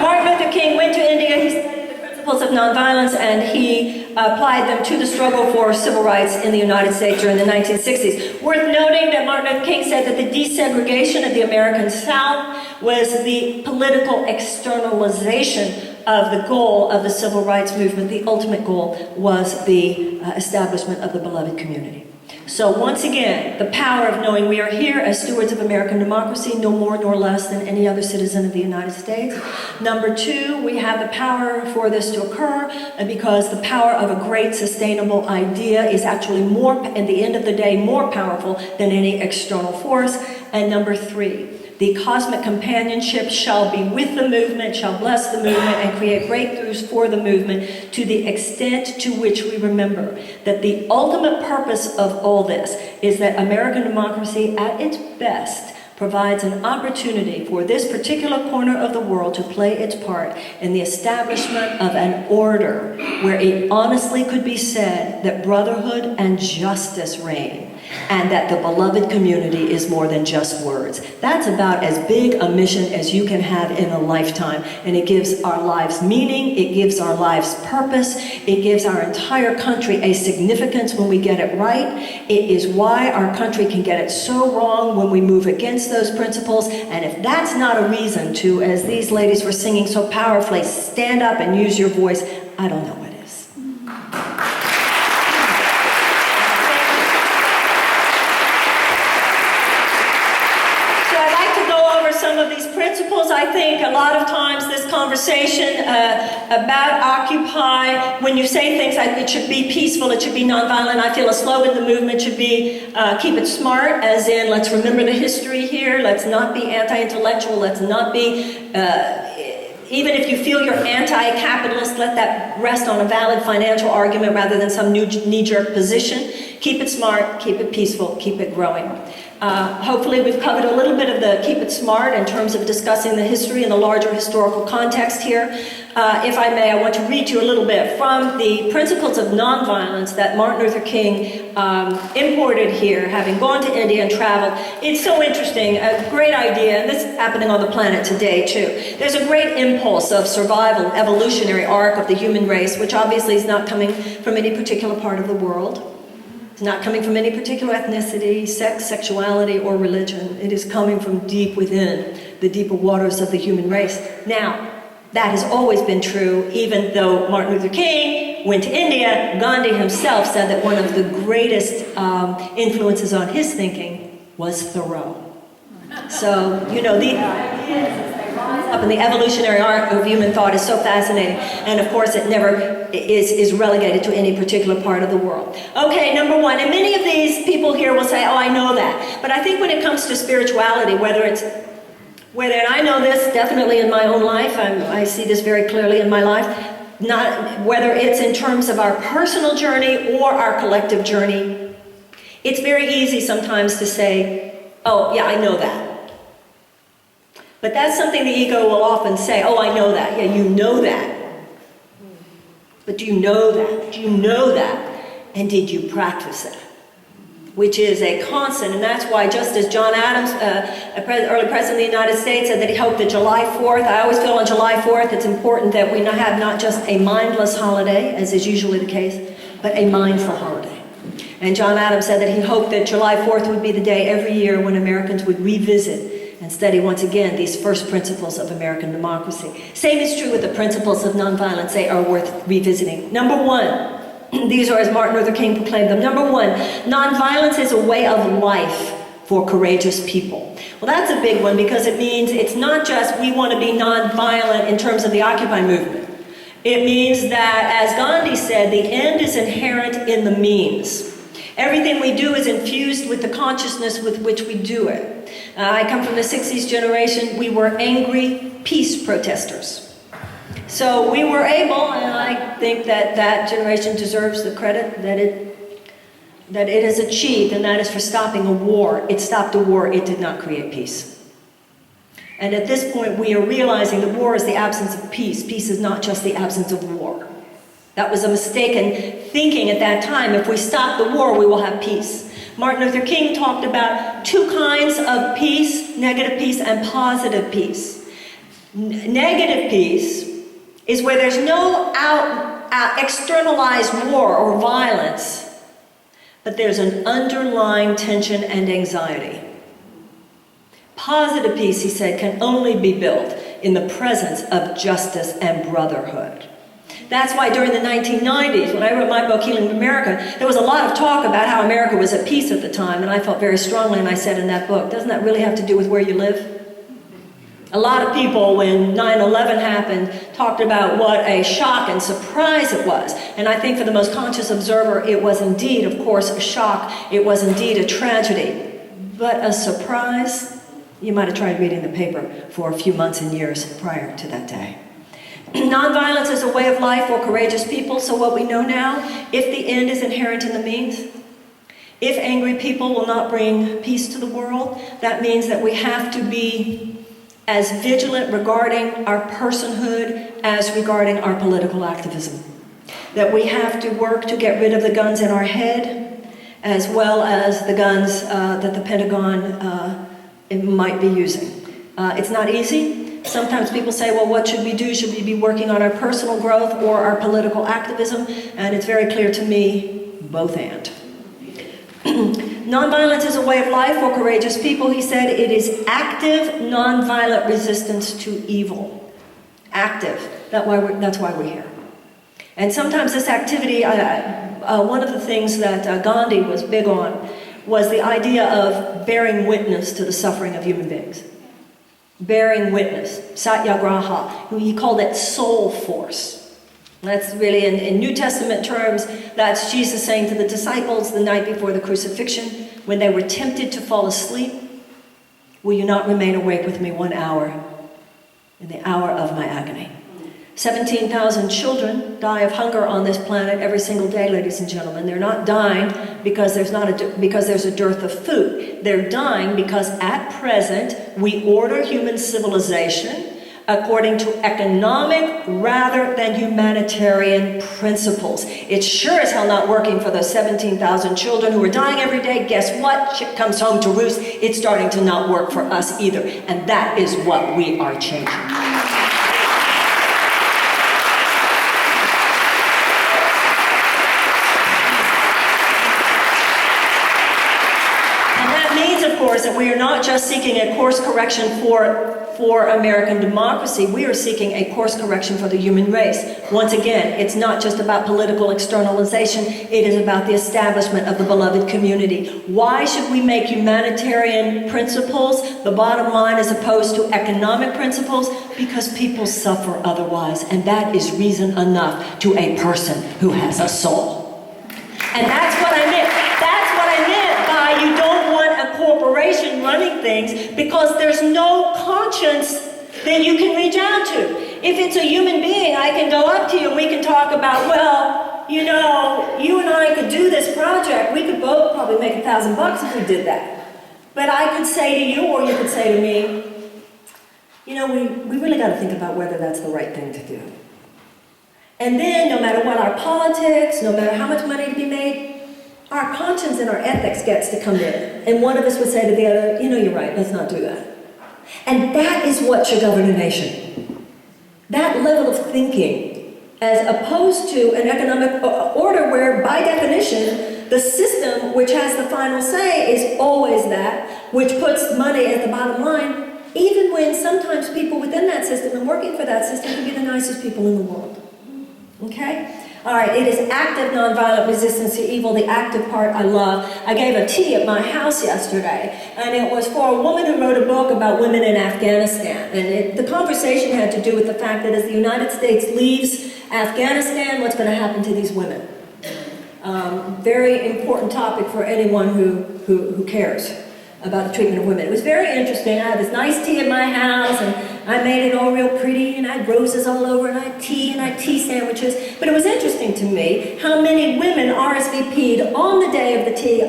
Martin Luther King went to India, he studied the principles of nonviolence, and he applied them to the struggle for civil rights in the United States during the 1960s. Worth noting that Martin Luther King said that the desegregation of the American South was the political externalization of the goal of the civil rights movement. The ultimate goal was the establishment of the beloved community. So once again, the power of knowing we are here as stewards of American democracy, no more nor less than any other citizen of the United States. Number two, we have the power for this to occur because the power of a great sustainable idea is actually more, at the end of the day, more powerful than any external force. And number three, the cosmic companionship shall be with the movement, shall bless the movement, and create breakthroughs for the movement to the extent to which we remember that the ultimate purpose of all this is that American democracy at its best provides an opportunity for this particular corner of the world to play its part in the establishment of an order where it honestly could be said that brotherhood and justice reign, and that the beloved community is more than just words. That's about as big a mission as you can have in a lifetime, and it gives our lives meaning, it gives our lives purpose, it gives our entire country a significance when we get it right. It is why our country can get it so wrong when we move against those principles, and if that's not a reason to, as these ladies were singing so powerfully, stand up and use your voice, I don't know what is. Some of these principles. I think a lot of times this conversation about Occupy, when you say things like it should be peaceful, it should be nonviolent, I feel a slogan in the movement should be keep it smart, as in let's remember the history here, let's not be anti-intellectual, let's not be, even if you feel you're anti-capitalist, let that rest on a valid financial argument rather than some new knee-jerk position. Keep it smart, keep it peaceful, keep it growing. Hopefully we've covered a little bit of the keep it smart in terms of discussing the history and the larger historical context here. If I may, I want to read to you a little bit from the Principles of Nonviolence that Martin Luther King imported here, having gone to India and traveled. It's so interesting, a great idea, and this is happening on the planet today too. There's a great impulse of survival, evolutionary arc of the human race, which obviously is not coming from any particular part of the world. It's not coming from any particular ethnicity, sex, sexuality, or religion. It is coming from deep within the deeper waters of the human race. Now, that has always been true, even though Martin Luther King went to India. Gandhi himself said that one of the greatest influences on his thinking was Thoreau. So, you know, the ideas up in the evolutionary arc of human thought is so fascinating, and of course it never is relegated to any particular part of the world. Okay, number one, and many of these people here will say, oh, I know that, but I think when it comes to spirituality, and I know this definitely in my own life, I see this very clearly in my life, not whether it's in terms of our personal journey or our collective journey, it's very easy sometimes to say, oh, yeah, I know that. But that's something the ego will often say, oh, I know that. Yeah, you know that. But do you know that? Do you know that? And did you practice it? Which is a constant, and that's why just as John Adams, early president of the United States, said that he hoped that July 4th, I always feel on July 4th it's important that we have not just a mindless holiday, as is usually the case, but a mindful holiday. And John Adams said that he hoped that July 4th would be the day every year when Americans would revisit and study once again these first principles of American democracy. Same is true with the principles of nonviolence. They are worth revisiting. Number one, these are as Martin Luther King proclaimed them. Number one, nonviolence is a way of life for courageous people. Well, that's a big one because it means it's not just we want to be nonviolent in terms of the Occupy movement. It means that, as Gandhi said, the end is inherent in the means. Everything we do is infused with the consciousness with which we do it. I come from the 60s generation. We were angry peace protesters. So we were able, and I think that that generation deserves the credit that it has achieved, and that is for stopping a war. It stopped a war, it did not create peace. And at this point, we are realizing that war is the absence of peace. Peace is not just the absence of war. That was a mistaken thinking at that time. If we stop the war, we will have peace. Martin Luther King talked about two kinds of peace, negative peace and positive peace. Negative peace is where there's no externalized war or violence, but there's an underlying tension and anxiety. Positive peace, he said, can only be built in the presence of justice and brotherhood. That's why during the 1990s, when I wrote my book, Healing America, there was a lot of talk about how America was at peace at the time, and I felt very strongly, and I said in that book, doesn't that really have to do with where you live? A lot of people, when 9/11 happened, talked about what a shock and surprise it was. And I think for the most conscious observer, it was indeed, of course, a shock. It was indeed a tragedy. But a surprise, you might have tried reading the paper for a few months and years prior to that day. Nonviolence is a way of life for courageous people, so what we know now, if the end is inherent in the means, if angry people will not bring peace to the world, that means that we have to be as vigilant regarding our personhood as regarding our political activism. That we have to work to get rid of the guns in our head, as well as the guns that the Pentagon might be using. It's not easy. Sometimes people say, well, what should we do? Should we be working on our personal growth or our political activism? And it's very clear to me, both and. Nonviolence is a way of life for courageous people. He said it is active, nonviolent resistance to evil. Active. That's why we're here. And sometimes this activity, one of the things that Gandhi was big on was the idea of bearing witness to the suffering of human beings. Bearing witness, satyagraha. He called it soul force. That's really, in New Testament terms, that's Jesus saying to the disciples the night before the crucifixion, when they were tempted to fall asleep, will you not remain awake with me 1 hour in the hour of my agony? 17,000 children die of hunger on this planet every single day, ladies and gentlemen. They're not dying because there's a dearth of food. they're dying because at present we order human civilization according to economic rather than humanitarian principles. It's sure as hell not working for those 17,000 children who are dying every day. Guess what? Shit comes home to roost. It's starting to not work for us either. And that is what we are changing. Of course, that we are not just seeking a course correction for American democracy, we are seeking a course correction for the human race. Once again, it's not just about political externalization, it is about the establishment of the beloved community. Why should we make humanitarian principles the bottom line as opposed to economic principles? Because people suffer otherwise, and that is reason enough to a person who has a soul. And that's what I meant. That's what I meant by you don't want a corporation running things because there's no conscience that you can reach out to. If it's a human being, I can go up to you and we can talk about, well, you know, you and I could do this project. We could both probably make $1,000 if we did that. But I could say to you, or you could say to me, you know, we really got to think about whether that's the right thing to do. And then, no matter what our politics, no matter how much money to be made, our conscience and our ethics gets to come in. And one of us would say to the other, you know, you're right, let's not do that. And that is what should govern a nation. That level of thinking, as opposed to an economic order where, by definition, the system which has the final say is always that, which puts money at the bottom line, even when sometimes people within that system and working for that system can be the nicest people in the world. Okay? All right, it is active nonviolent resistance to evil. The active part I love. I gave a tea at my house yesterday, and it was for a woman who wrote a book about women in Afghanistan. And the conversation had to do with the fact that as the United States leaves Afghanistan, what's going to happen to these women? Very important topic for anyone who cares about the treatment of women. It was very interesting. I had this nice tea at my house, and I made it all real pretty, and I had roses all over, and I had tea, and I had tea sandwiches. But it was interesting to me how many women RSVP'd on the day of the tea.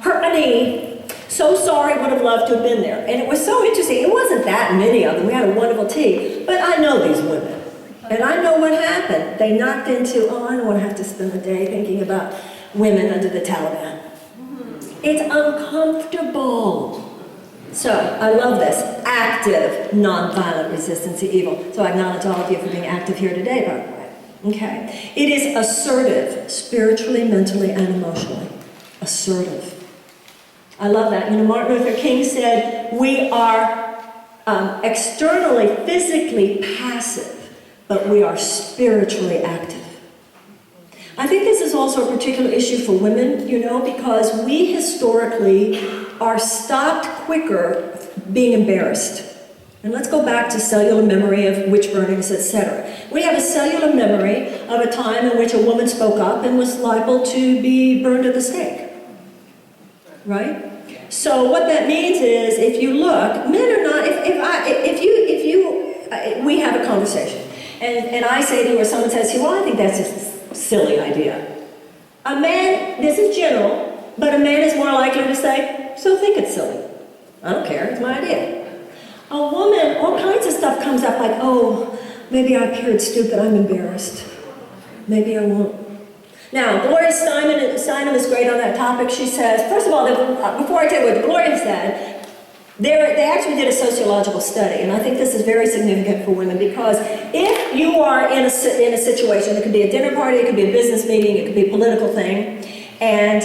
Hurt my knee. So sorry, would have loved to have been there. And it was so interesting. It wasn't that many of them. We had a wonderful tea. But I know these women. And I know what happened. They knocked into, I don't want to have to spend the day thinking about women under the Taliban. It's uncomfortable. So, I love this. Active, nonviolent resistance to evil. So I acknowledge all of you for being active here today, by the way. Okay. It is assertive, spiritually, mentally, and emotionally. Assertive. I love that. You know, Martin Luther King said, we are externally, physically passive, but we are spiritually active. I think this is also a particular issue for women, you know, because we historically are stopped quicker being embarrassed. And let's go back to cellular memory of witch burnings, etc. We have a cellular memory of a time in which a woman spoke up and was liable to be burned at the stake. Right? So what that means is, if you look, men are not, we have a conversation, and I say to you, or someone says to you, well, I think that's just silly idea. A man, this is general, but a man is more likely to say, so think it's silly. I don't care, it's my idea. A woman, all kinds of stuff comes up like, oh, maybe I appeared stupid, I'm embarrassed. Maybe I won't. Now, Gloria Steinem is great on that topic. She says, first of all, before I tell you what Gloria said, they actually did a sociological study, and I think this is very significant for women, because if you are in a situation, it could be a dinner party, it could be a business meeting, it could be a political thing, and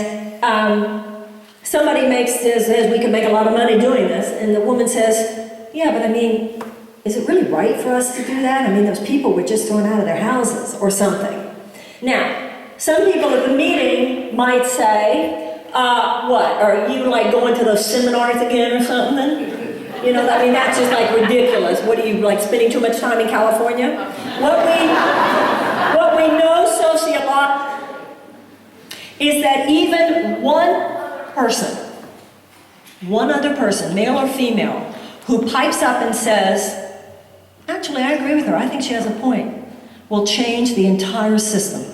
somebody says, we can make a lot of money doing this, and the woman says, yeah, but I mean, is it really right for us to do that? I mean, those people were just thrown out of their houses or something. Now, some people at the meeting might say, what, are you like going to those seminars again or something? You know, I mean, that's just like ridiculous. What are you, like spending too much time in California? What we know sociologically is that even one person, one other person, male or female, who pipes up and says, actually, I agree with her, I think she has a point, will change the entire system.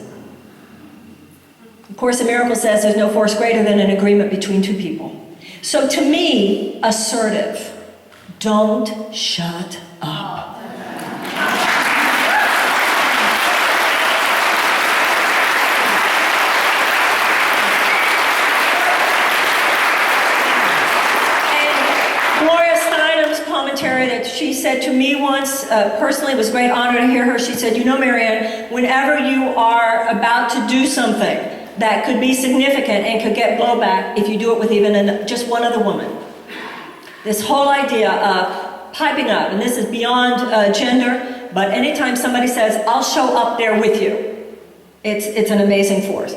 Course in Miracles says there's no force greater than an agreement between two people. So to me, assertive, don't shut up. Commentary that she said to me once, personally, it was a great honor to hear her. She said, you know, Marianne, whenever you are about to do something that could be significant and could get blowback if you do it with even just one other woman, this whole idea of piping up, and this is beyond gender, but anytime somebody says, I'll show up there with you, it's an amazing force.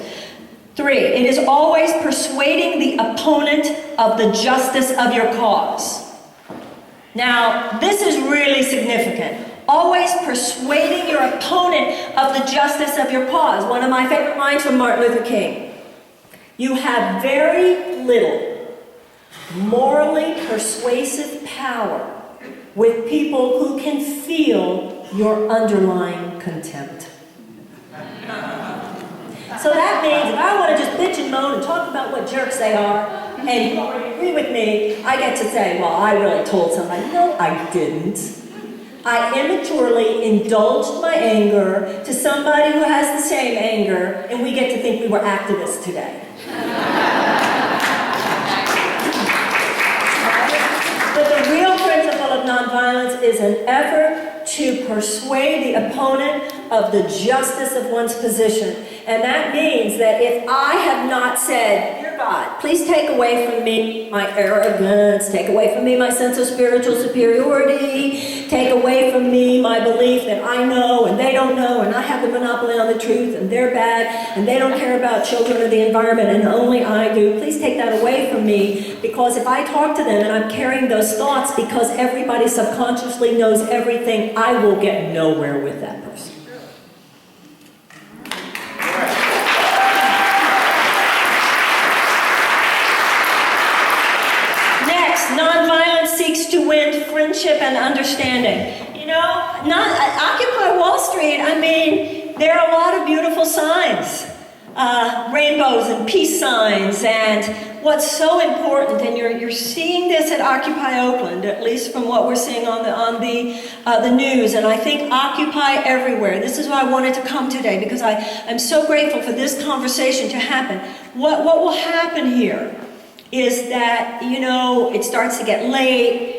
3, it is always persuading the opponent of the justice of your cause. Now, this is really significant. Always persuading your opponent of the justice of your cause. One of my favorite lines from Martin Luther King. You have very little morally persuasive power with people who can feel your underlying contempt. So that means if I want to just bitch and moan and talk about what jerks they are, and you already agree with me, I get to say, well, I really told somebody. No, I didn't. I immaturely indulged my anger to somebody who has the same anger, and we get to think we were activists today. But the real principle of nonviolence is an effort to persuade the opponent of the justice of one's position. And that means that if I have not said, dear God, please take away from me my arrogance, take away from me my sense of spiritual superiority, take away from me my belief that I know and they don't know and I have the monopoly on the truth and they're bad and they don't care about children or the environment and only I do. Please take that away from me, because if I talk to them and I'm carrying those thoughts because everybody subconsciously knows everything, I will get nowhere with that person. Nonviolence seeks to win friendship and understanding. You know, Occupy Wall Street, I mean, there are a lot of beautiful signs. Rainbows and peace signs, and what's so important, and you're seeing this at Occupy Oakland, at least from what we're seeing on the news, and I think Occupy everywhere. This is why I wanted to come today, because I'm so grateful for this conversation to happen. What will happen here is that, you know, it starts to get late,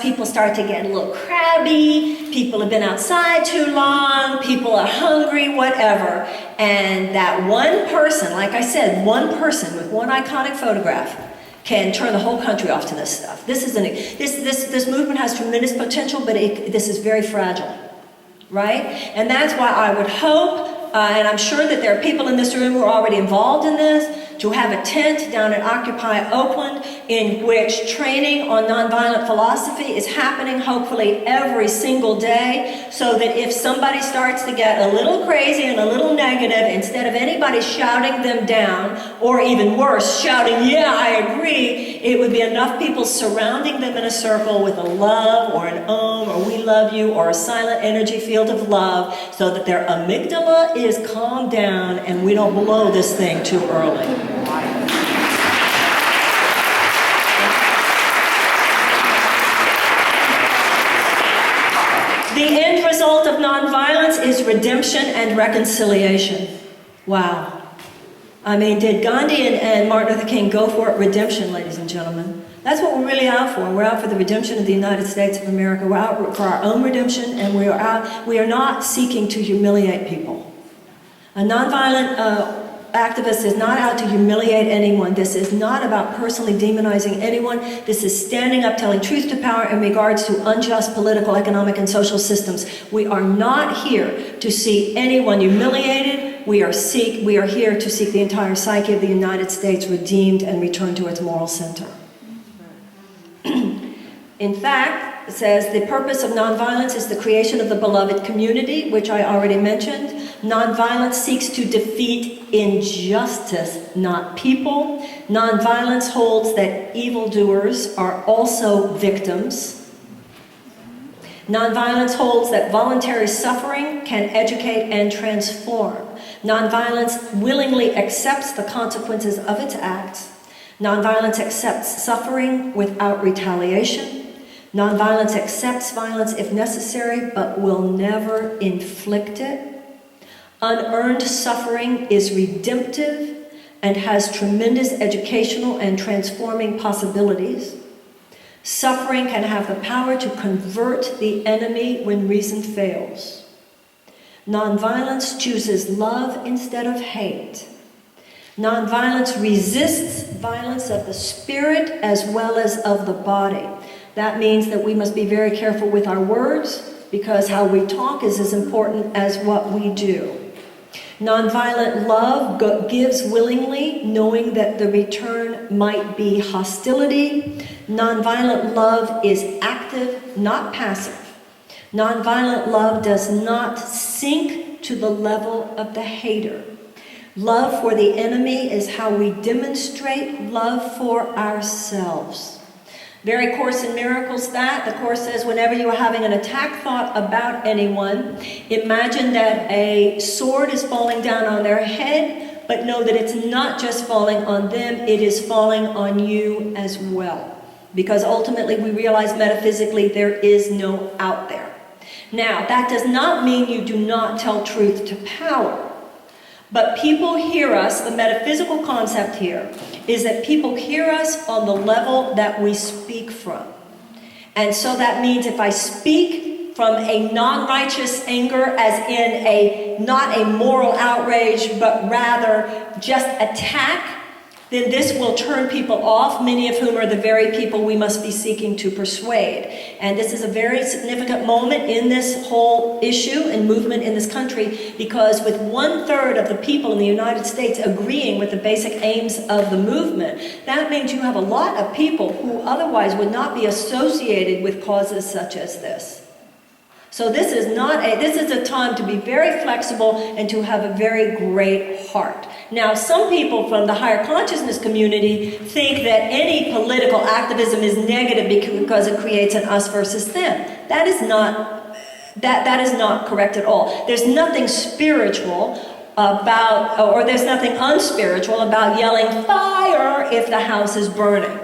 people start to get a little crabby, people have been outside too long, people are hungry, whatever, and that one person, like I said, one person with one iconic photograph can turn the whole country off to this stuff. This movement has tremendous potential, but this is very fragile, right? And that's why I would hope, and I'm sure that there are people in this room who are already involved in this, to have a tent down at Occupy Oakland in which training on nonviolent philosophy is happening hopefully every single day, so that if somebody starts to get a little crazy and a little negative, instead of anybody shouting them down, or even worse, shouting, yeah, I agree, it would be enough people surrounding them in a circle with a love or an or we love you, or a silent energy field of love, so that their amygdala is calmed down and we don't blow this thing too early. The end result of nonviolence is redemption and reconciliation. Wow. I mean, did Gandhi and Martin Luther King go for it? Redemption, ladies and gentlemen. That's what we're really out for. We're out for the redemption of the United States of America. We're out for our own redemption, and we are not seeking to humiliate people. A nonviolent activist is not out to humiliate anyone. This is not about personally demonizing anyone. This is standing up, telling truth to power in regards to unjust political, economic, and social systems. We are not here to see anyone humiliated. We are here to seek the entire psyche of the United States redeemed and returned to its moral center. In fact, it says the purpose of nonviolence is the creation of the beloved community, which I already mentioned. Nonviolence seeks to defeat injustice, not people. Nonviolence holds that evildoers are also victims. Nonviolence holds that voluntary suffering can educate and transform. Nonviolence willingly accepts the consequences of its acts. Nonviolence accepts suffering without retaliation. Nonviolence accepts violence if necessary, but will never inflict it. Unearned suffering is redemptive and has tremendous educational and transforming possibilities. Suffering can have the power to convert the enemy when reason fails. Nonviolence chooses love instead of hate. Nonviolence resists violence of the spirit as well as of the body. That means that we must be very careful with our words, because how we talk is as important as what we do. Nonviolent love gives willingly, knowing that the return might be hostility. Nonviolent love is active, not passive. Nonviolent love does not sink to the level of the hater. Love for the enemy is how we demonstrate love for ourselves. Very Course in Miracles that. The Course says whenever you are having an attack thought about anyone, imagine that a sword is falling down on their head, but know that it's not just falling on them, it is falling on you as well. Because ultimately we realize metaphysically there is no out there. Now, that does not mean you do not tell truth to power. But people hear us, the metaphysical concept here is that people hear us on the level that we speak from. And so that means if I speak from a non-righteous anger, as in not a moral outrage, but rather just attack, then this will turn people off, many of whom are the very people we must be seeking to persuade. And this is a very significant moment in this whole issue and movement in this country, because with 1/3 of the people in the United States agreeing with the basic aims of the movement, that means you have a lot of people who otherwise would not be associated with causes such as this. So this is a time to be very flexible and to have a very great heart. Now, some people from the higher consciousness community think that any political activism is negative because it creates an us versus them. That is not correct at all. There's nothing spiritual about, or there's nothing unspiritual about yelling fire if the house is burning.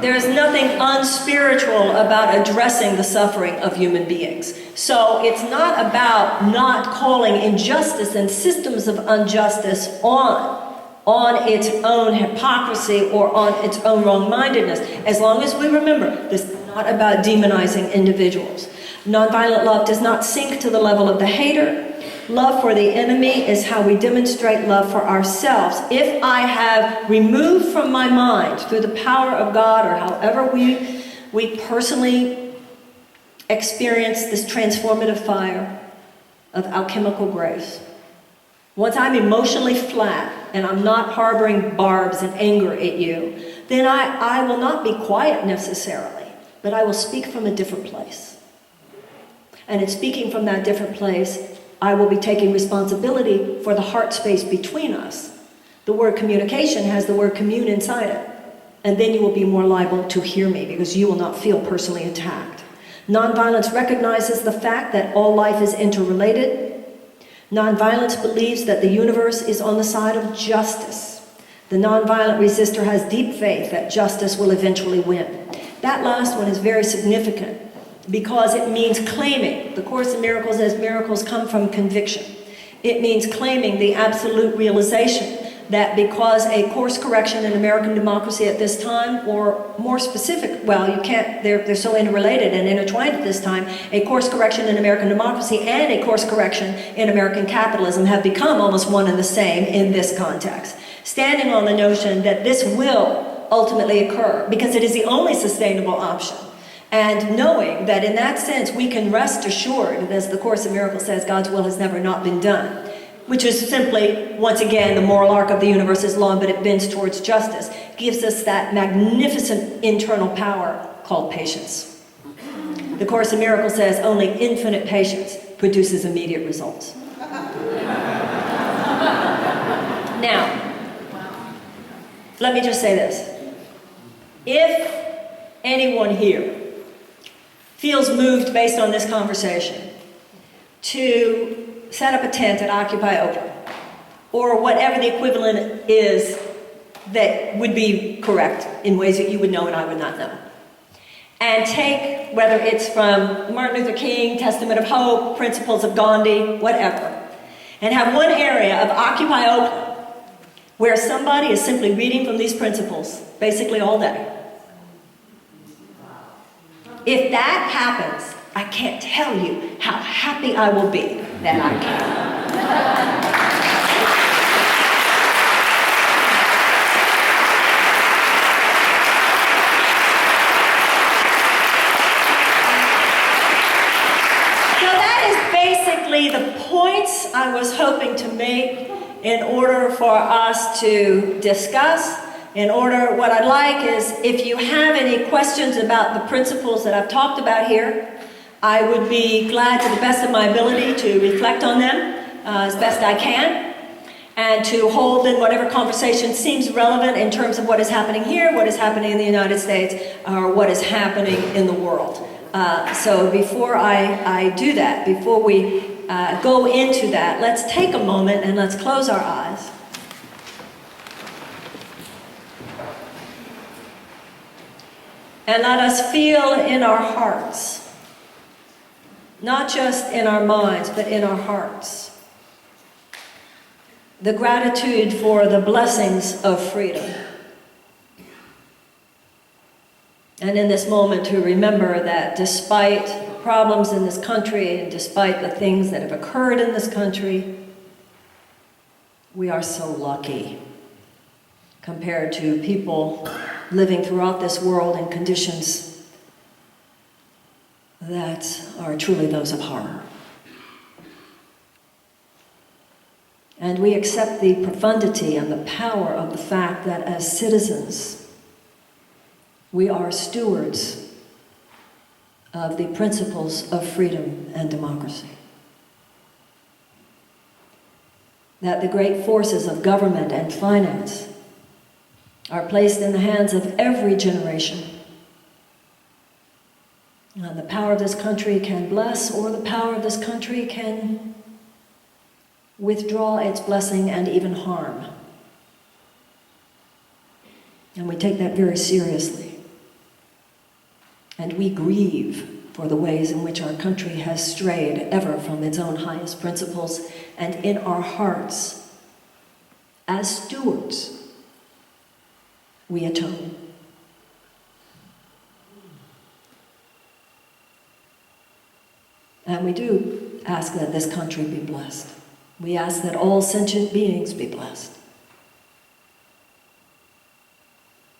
There's nothing unspiritual about addressing the suffering of human beings. So it's not about not calling injustice and systems of injustice on its own hypocrisy or on its own wrong-mindedness. As long as we remember, this is not about demonizing individuals. Nonviolent love does not sink to the level of the hater. Love for the enemy is how we demonstrate love for ourselves. If I have removed from my mind, through the power of God, or however we personally experience this transformative fire of alchemical grace, once I'm emotionally flat and I'm not harboring barbs and anger at you, then I will not be quiet necessarily, but I will speak from a different place. And in speaking from that different place, I will be taking responsibility for the heart space between us. The word communication has the word commune inside it. And then you will be more liable to hear me, because you will not feel personally attacked. Nonviolence recognizes the fact that all life is interrelated. Nonviolence believes that the universe is on the side of justice. The nonviolent resistor has deep faith that justice will eventually win. That last one is very significant, because it means claiming. The Course in Miracles says miracles come from conviction. It means claiming the absolute realization that because a course correction in American democracy at this time, or more specific, well, you can't, they're so interrelated and intertwined at this time, a course correction in American democracy and a course correction in American capitalism have become almost one and the same in this context. Standing on the notion that this will ultimately occur, because it is the only sustainable option. And knowing that in that sense we can rest assured, as the Course in Miracles says, God's will has never not been done, which is simply, once again, the moral arc of the universe is long, but it bends towards justice, gives us that magnificent internal power called patience. The Course in Miracles says only infinite patience produces immediate results. Now, let me just say this. If anyone here feels moved based on this conversation to set up a tent at Occupy Oprah, or whatever the equivalent is that would be correct in ways that you would know and I would not know. And take, whether it's from Martin Luther King, Testament of Hope, Principles of Gandhi, whatever, and have one area of Occupy Oakland where somebody is simply reading from these principles basically all day. If that happens, I can't tell you how happy I will be that I can. The points I was hoping to make in order for us to discuss. What I'd like is, if you have any questions about the principles that I've talked about here, I would be glad to the best of my ability to reflect on them as best I can, and to hold in whatever conversation seems relevant in terms of what is happening here, what is happening in the United States, or what is happening in the world. So before I do that, before we go into that, let's take a moment and let's close our eyes. And let us feel in our hearts, not just in our minds, but in our hearts, the gratitude for the blessings of freedom. And in this moment to remember that despite problems in this country and despite the things that have occurred in this country, we are so lucky compared to people living throughout this world in conditions that are truly those of horror. And we accept the profundity and the power of the fact that as citizens, we are stewards of the principles of freedom and democracy. That the great forces of government and finance are placed in the hands of every generation. And the power of this country can bless, or the power of this country can withdraw its blessing and even harm. And we take that very seriously. And we grieve for the ways in which our country has strayed ever from its own highest principles. And in our hearts, as stewards, we atone. And we do ask that this country be blessed. We ask that all sentient beings be blessed.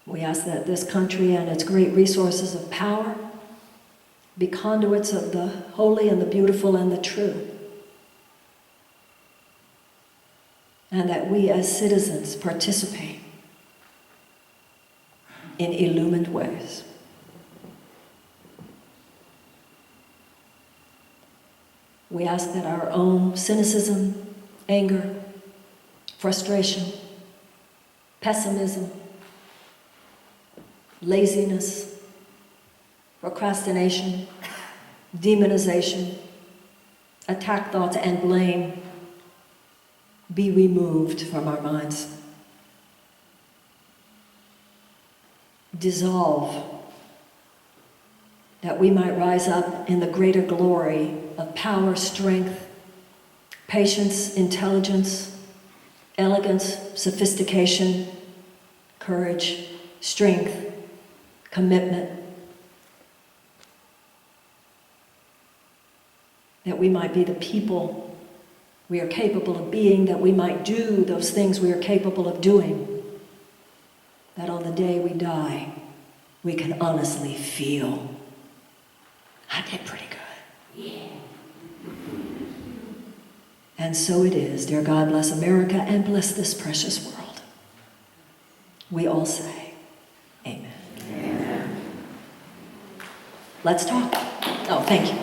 We ask that this country and its great resources of power be conduits of the holy and the beautiful and the true. And that we as citizens participate in illumined ways. We ask that our own cynicism, anger, frustration, pessimism, laziness, procrastination, demonization, attack thoughts, and blame be removed from our minds. Dissolve, that we might rise up in the greater glory of power, strength, patience, intelligence, elegance, sophistication, courage, strength, commitment, that we might be the people we are capable of being, that we might do those things we are capable of doing, that on the day we die, we can honestly feel, I did pretty good. Yeah. And so it is. Dear God, bless America and bless this precious world. We all say, amen. Amen. Let's talk. Oh, thank you.